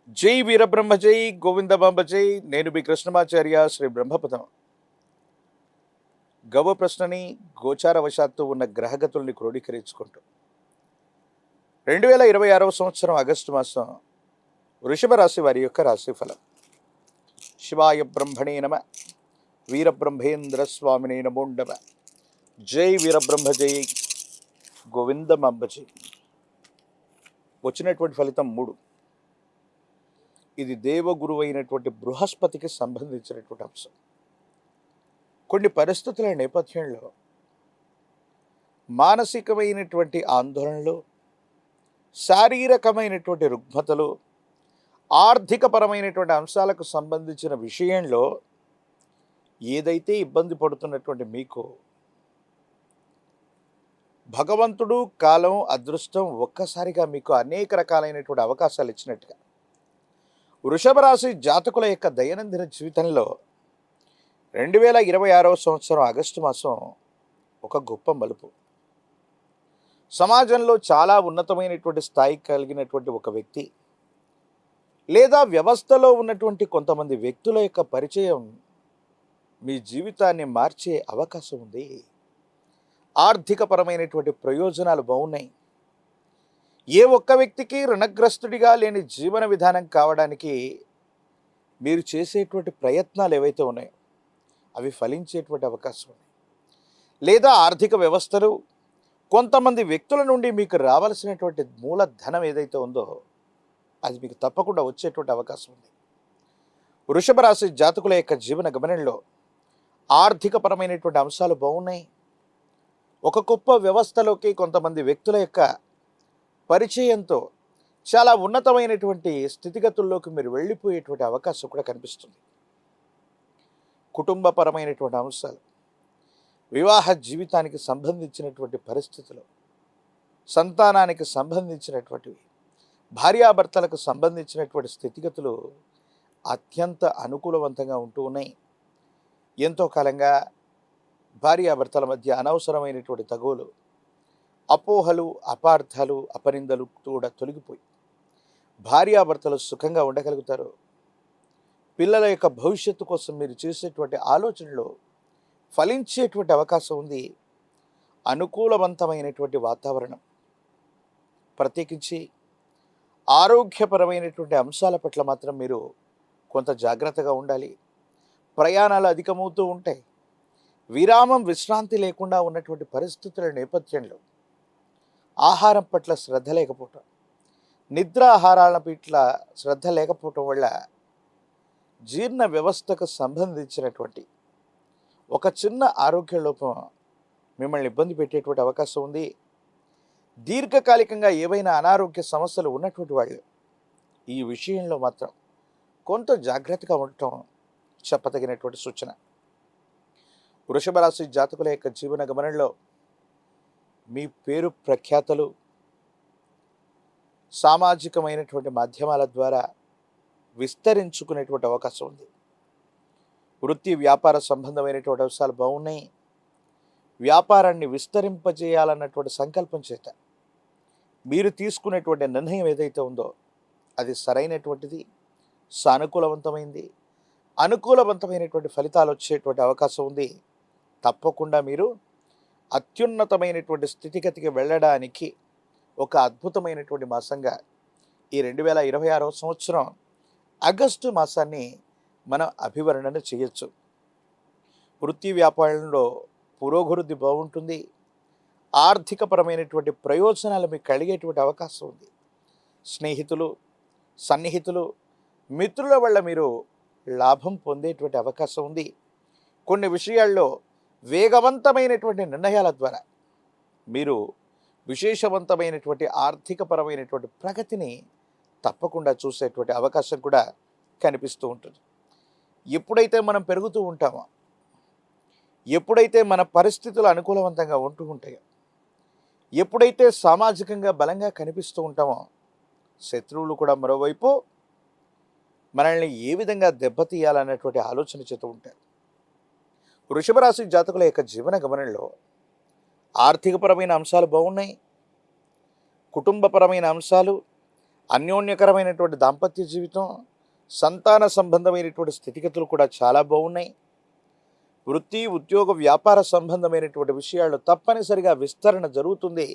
జై వీరబ్రహ్మ జై గోవిందబాంబ జై. నేను మీ కృష్ణమాచార్య శ్రీ బ్రహ్మపదం. గవ ప్రశ్నని గోచారవశాత్తు ఉన్న గ్రహగతుల్ని క్రోడీకరించుకుంటూ 2026 ఆగస్టు మాసం వృషభ రాశి వారి యొక్క రాశిఫలం. శివాయ బ్రహ్మణే నమ. వీరబ్రహ్మేంద్ర స్వామినే నమోండమ. జై వీరబ్రహ్మ జై గోవిందమాంబ జై. వచ్చినటువంటి ఫలితం 3. ఇది దేవగురువు అయినటువంటి బృహస్పతికి సంబంధించినటువంటి అంశం. కొన్ని పరిస్థితుల నేపథ్యంలో మానసికమైనటువంటి ఆందోళనలు, శారీరకమైనటువంటి రుగ్మతలు, ఆర్థికపరమైనటువంటి అంశాలకు సంబంధించిన విషయంలో ఏదైతే ఇబ్బంది పడుతున్నటువంటి మీకు భగవంతుడు, కాలం, అదృష్టం ఒక్కసారిగా మీకు అనేక రకాలైనటువంటి అవకాశాలు ఇచ్చినట్టుగా వృషభ రాశి జాతకుల యొక్క దైనందిన జీవితంలో 2026 ఆగస్టు మాసం ఒక గొప్ప మలుపు. సమాజంలో చాలా ఉన్నతమైనటువంటి స్థాయి కలిగినటువంటి ఒక వ్యక్తి లేదా వ్యవస్థలో ఉన్నటువంటి కొంతమంది వ్యక్తుల యొక్క పరిచయం మీ జీవితాన్ని మార్చే అవకాశం ఉంది. ఆర్థికపరమైనటువంటి ప్రయోజనాలు బాగున్నాయి. ఏ ఒక్క వ్యక్తికి రుణగ్రస్తుడిగా లేని జీవన విధానం కావడానికి మీరు చేసేటువంటి ప్రయత్నాలు ఏవైతే ఉన్నాయో అవి ఫలించేటువంటి అవకాశం ఉంది. లేదా ఆర్థిక వ్యవస్థలు కొంతమంది వ్యక్తుల నుండి మీకు రావాల్సినటువంటి మూలధనం ఏదైతే ఉందో అది మీకు తప్పకుండా వచ్చేటువంటి అవకాశం ఉంది. వృషభ రాశి జాతకుల యొక్క జీవన గమనంలో ఆర్థికపరమైనటువంటి అంశాలు బాగున్నాయి. ఒక గొప్ప వ్యవస్థలోకి కొంతమంది వ్యక్తుల యొక్క పరిచయంతో చాలా ఉన్నతమైనటువంటి స్థితిగతుల్లోకి మీరు వెళ్ళిపోయేటువంటి అవకాశం కూడా కనిపిస్తుంది. కుటుంబపరమైనటువంటి అంశాలు, వివాహ జీవితానికి సంబంధించినటువంటి పరిస్థితులు, సంతానానికి సంబంధించినటువంటివి, భార్యాభర్తలకు సంబంధించినటువంటి స్థితిగతులు అత్యంత అనుకూలవంతంగా ఉంటూ ఉన్నాయి. ఎంతో కాలంగా భార్యాభర్తల మధ్య అనవసరమైనటువంటి తగువులు, అపోహలు, అపార్థాలు, అపనిందలు కూడా తొలగిపోయి భార్యాభర్తలు సుఖంగా ఉండగలుగుతారు. పిల్లల యొక్క భవిష్యత్తు కోసం మీరు చేసేటువంటి ఆలోచనలో ఫలించేటువంటి అవకాశం ఉంది. అనుకూలవంతమైనటువంటి వాతావరణం, ప్రత్యేకించి ఆరోగ్యపరమైనటువంటి అంశాల పట్ల మాత్రం మీరు కొంత జాగ్రత్తగా ఉండాలి. ప్రయాణాలు అధికమవుతూ ఉంటాయి. విరామం, విశ్రాంతి లేకుండా ఉన్నటువంటి పరిస్థితుల నేపథ్యంలో ఆహారం పట్ల శ్రద్ధ లేకపోవటం, నిద్ర ఆహారాల పట్ల శ్రద్ధ లేకపోవటం వల్ల జీర్ణ వ్యవస్థకు సంబంధించినటువంటి ఒక చిన్న ఆరోగ్య లోపం మిమ్మల్ని ఇబ్బంది పెట్టేటువంటి అవకాశం ఉంది. దీర్ఘకాలికంగా ఏవైనా అనారోగ్య సమస్యలు ఉన్నటువంటి వాళ్ళు ఈ విషయంలో మాత్రం కొంత జాగ్రత్తగా ఉండటం చెప్పదగినటువంటి సూచన. వృషభ రాశి జాతకుల యొక్క జీవన గమనంలో మీ పేరు ప్రఖ్యాతలు సామాజికమైనటువంటి మాధ్యమాల ద్వారా విస్తరించుకునేటువంటి అవకాశం ఉంది. వృత్తి వ్యాపార సంబంధమైనటువంటి అంశాలు బాగున్నాయి. వ్యాపారాన్ని విస్తరింపజేయాలన్నటువంటి సంకల్పం చేత మీరు తీసుకునేటువంటి నిర్ణయం ఏదైతే ఉందో అది సరైనటువంటిది, సానుకూలవంతమైంది, అనుకూలవంతమైనటువంటి ఫలితాలు వచ్చేటువంటి అవకాశం ఉంది. తప్పకుండా మీరు అత్యున్నతమైనటువంటి స్థితిగతికి వెళ్ళడానికి ఒక అద్భుతమైనటువంటి మాసంగా ఈ 2026 ఆగస్టు మాసాన్ని మనం అభివర్ణన చేయొచ్చు. వృత్తి వ్యాపారంలో పురోభివృద్ధి బాగుంటుంది. ఆర్థికపరమైనటువంటి ప్రయోజనాలు మీకు కలిగేటువంటి అవకాశం ఉంది. స్నేహితులు, సన్నిహితులు, మిత్రుల వల్ల మీరు లాభం పొందేటువంటి అవకాశం ఉంది. కొన్ని విషయాల్లో వేగవంతమైనటువంటి నిర్ణయాల ద్వారా మీరు విశేషవంతమైనటువంటి ఆర్థికపరమైనటువంటి ప్రగతిని తప్పకుండా చూసేటువంటి అవకాశం కూడా కనిపిస్తూ ఉంటుంది. ఎప్పుడైతే మనం పెరుగుతూ ఉంటామో, ఎప్పుడైతే మన పరిస్థితులు అనుకూలవంతంగా ఉంటూ ఉంటాయో, ఎప్పుడైతే సామాజికంగా బలంగా కనిపిస్తూ ఉంటామో శత్రువులు కూడా మరోవైపు మనల్ని ఏ విధంగా దెబ్బతీయాలన్నటువంటి ఆలోచన చేస్తూ ఉంటారు. వృషభ రాశి జాతకుల యొక్క జీవన గమనంలో ఆర్థికపరమైన అంశాలు బాగున్నాయి. కుటుంబపరమైన అంశాలు, అన్యోన్యకరమైనటువంటి దాంపత్య జీవితం, సంతాన సంబంధమైనటువంటి స్థితిగతులు కూడా చాలా బాగున్నాయి. వృత్తి, ఉద్యోగ, వ్యాపార సంబంధమైనటువంటి విషయాల్లో తప్పనిసరిగా విస్తరణ జరుగుతుంది.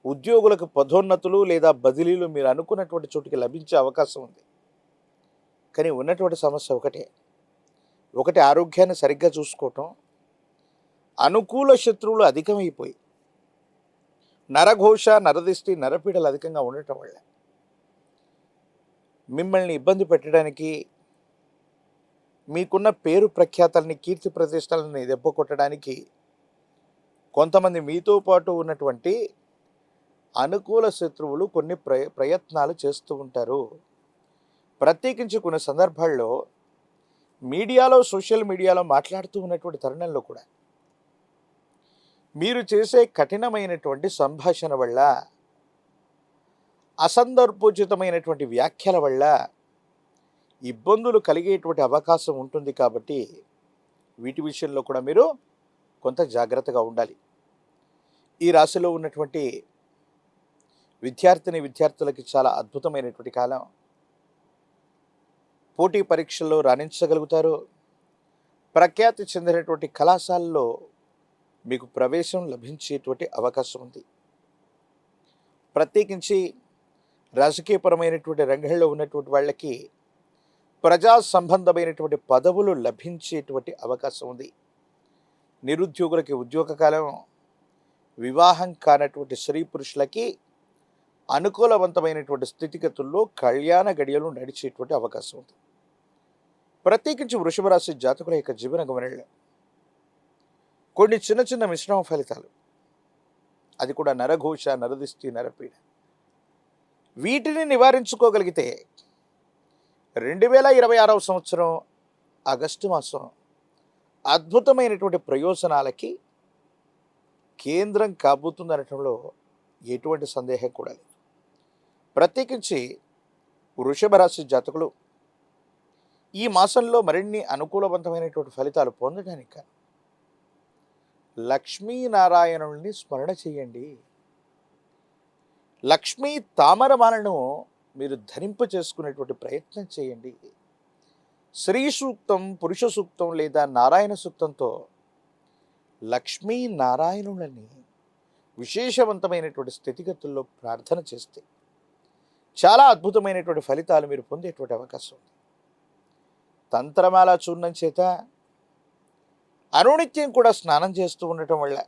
ఉద్యోగులకు పదోన్నతులు లేదా బదిలీలు మీరు అనుకున్నటువంటి చోటుకి లభించే అవకాశం ఉంది. కానీ ఉన్నటువంటి సమస్య ఒకటి ఆరోగ్యాన్ని సరిగ్గా చూసుకోవటం. అనుకూల శత్రువులు అధికమైపోయి నరఘోష, నరదిష్టి, నరపీడలు అధికంగా ఉండటం వల్ల మిమ్మల్ని ఇబ్బంది పెట్టడానికి, మీకున్న పేరు ప్రఖ్యాతల్ని, కీర్తి ప్రతిష్టలని దెబ్బ కొట్టడానికి కొంతమంది మీతో పాటు ఉన్నటువంటి అనుకూల శత్రువులు కొన్ని ప్రయత్నాలు చేస్తూ ఉంటారు. ప్రత్యేకించి కొన్ని సందర్భాల్లో మీడియాలో, సోషల్ మీడియాలో మాట్లాడుతూ ఉన్నటువంటి తరుణంలో కూడా మీరు చేసే కఠినమైనటువంటి సంభాషణ వల్ల, అసందర్భోచితమైనటువంటి వ్యాఖ్యల వల్ల ఇబ్బందులు కలిగేటువంటి అవకాశం ఉంటుంది. కాబట్టి వీటి విషయంలో కూడా మీరు కొంత జాగ్రత్తగా ఉండాలి. ఈ రాశిలో ఉన్నటువంటి విద్యార్థులకి చాలా అద్భుతమైనటువంటి కాలం. పోటీ పరీక్షల్లో రాణించగలుగుతారు. ప్రఖ్యాతి చెందినటువంటి కళాశాలలో మీకు ప్రవేశం లభించేటువంటి అవకాశం ఉంది. ప్రత్యేకించి రాజకీయపరమైనటువంటి రంగంలో ఉన్నటువంటి వాళ్ళకి ప్రజా సంబంధమైనటువంటి పదవులు లభించేటువంటి అవకాశం ఉంది. నిరుద్యోగులకి ఉద్యోగ కాలం. వివాహం కానటువంటి స్త్రీ పురుషులకి అనుకూలవంతమైనటువంటి స్థితిగతుల్లో కళ్యాణ గడియలు నడిచేటువంటి అవకాశం ఉంది. ప్రత్యేకించి వృషభ రాశి జాతకుల యొక్క జీవన గమనంలో కొన్ని చిన్న చిన్న మిశ్రమ ఫలితాలు, అది కూడా నరఘోష, నరదిష్టి, నరపీడ, వీటిని నివారించుకోగలిగితే 2026వ సంవత్సరం ఆగస్టు మాసం అద్భుతమైనటువంటి ప్రయోజనాలకి కేంద్రం కాబోతుందనటంలో ఎటువంటి సందేహం కూడా లేదు. ప్రత్యేకించి వృషభ రాశి జాతకులు ఈ మాసంలో మరిన్ని అనుకూలవంతమైనటువంటి ఫలితాలు పొందడానికి లక్ష్మీనారాయణుల్ని స్మరణ చేయండి. లక్ష్మీ తామరమాలను మీరు ధరింప చేసుకునేటువంటి ప్రయత్నం చేయండి. స్త్రీ సూక్తం, పురుష సూక్తం లేదా నారాయణ సూక్తంతో లక్ష్మీ నారాయణులని విశేషవంతమైనటువంటి స్థితిగతుల్లో ప్రార్థన చేస్తే చాలా అద్భుతమైనటువంటి ఫలితాలు మీరు పొందేటువంటి అవకాశం ఉంది. తంత్రమాల చూర్ణం చేత అనునిత్యం కూడా స్నానం చేస్తూ ఉండటం వల్ల,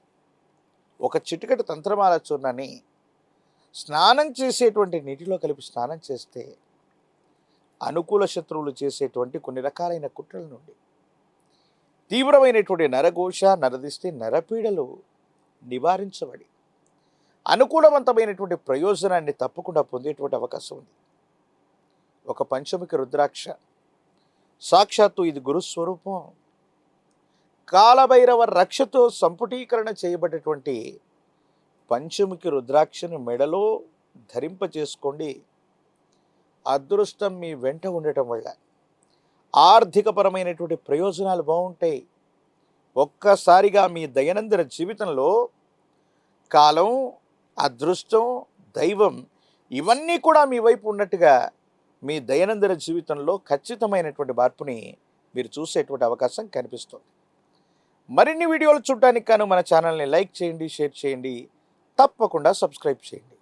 ఒక చిటికెడు తంత్రమాల చూర్ణాన్ని స్నానం చేసేటువంటి నీటిలో కలిపి స్నానం చేస్తే అనుకూల శత్రువులు చేసేటువంటి కొన్ని రకాలైన కుట్రల నుండి, తీవ్రమైనటువంటి నరఘోష, నరదిష్టి, నరపీడలు నివారించబడి అనుకూలవంతమైనటువంటి ప్రయోజనాన్ని తప్పకుండా పొందేటువంటి అవకాశం ఉంది. ఒక పంచముఖి రుద్రాక్ష, సాక్షాత్తు ఇది గురుస్వరూపం, కాలభైరవ రక్షతో సంపుటీకరణ చేయబడినటువంటి పంచముఖి రుద్రాక్షను మెడలో ధరింప చేసుకోండి. అదృష్టం మీ వెంట ఉండటం వల్ల ఆర్థికపరమైనటువంటి ప్రయోజనాలు బాగుంటాయి. ఒక్కసారిగా మీ దైనందిన జీవితంలో కాలం, అదృష్టం, దైవం ఇవన్నీ కూడా మీ వైపు ఉన్నట్టుగా మీ దైనందిన జీవితంలో ఖచ్చితమైనటువంటి మార్పుని మీరు చూసేటువంటి అవకాశం కనిపిస్తుంది. మరిన్ని వీడియోలు చూడటానికి గాను మన ఛానల్ని లైక్ చేయండి, షేర్ చేయండి, తప్పకుండా సబ్స్క్రైబ్ చేయండి.